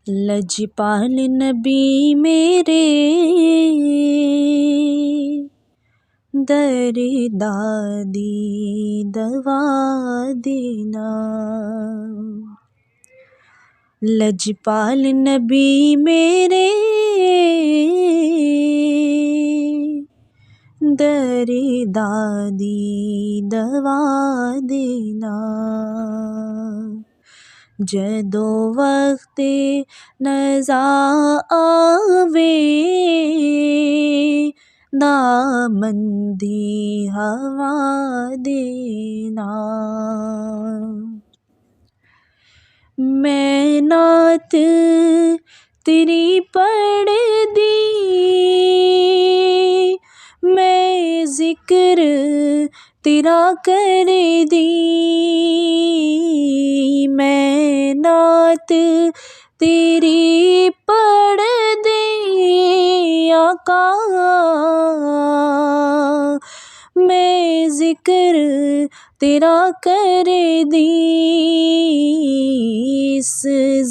लजपाल नबी मेरे दर दादी दवा देना। लजपाल नबी मेरे दर दादी दवा देना। जदों वक्ते नज़ा आवे दामन दी हवा देना। मैं नात तेरी पढ़ दी, मैं जिक्र तेरा कर दी। मैं नात तेरी पढ़ दी आका, मैं जिक्र तेरा कर दी। इस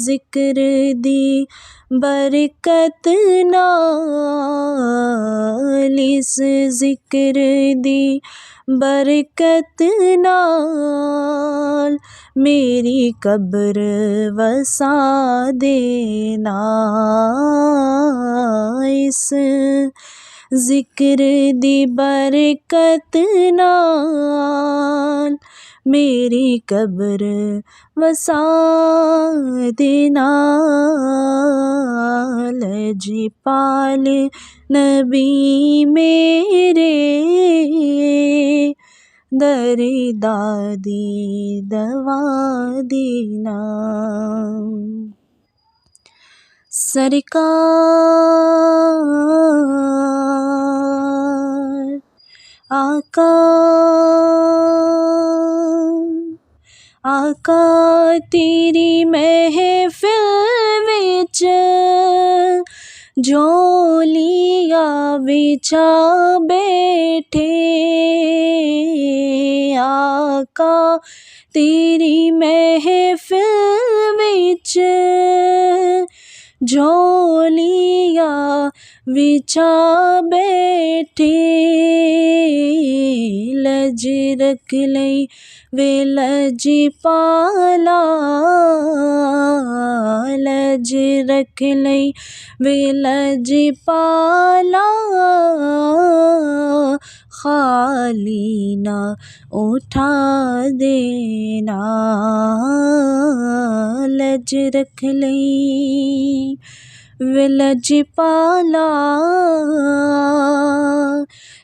जिक्र दी बरकत नाल, इस जिक्र दी बरकत नाल मेरी कब्र वसा देना। इस जिक्र दी बरकत नाल मेरी कब्र वसा देना। लजपाल नबी मेरे दर दादी दवा देना। सरकार आका, आका तेरी महफिल विच झोलिया बिछा बैठे। आका तेरी महफिल विच झोलिया बिछा बैठे। लज रख लई वे लजपाला, लज रख लई वे लजपाला। खाली ना उठा देना। लज रख लई वे लजपाला,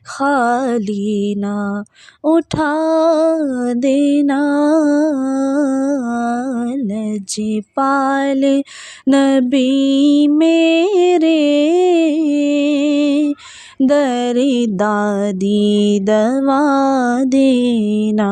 खाली ना उठा देना। लजपाल नबी मेरे दर दादी दवा देना।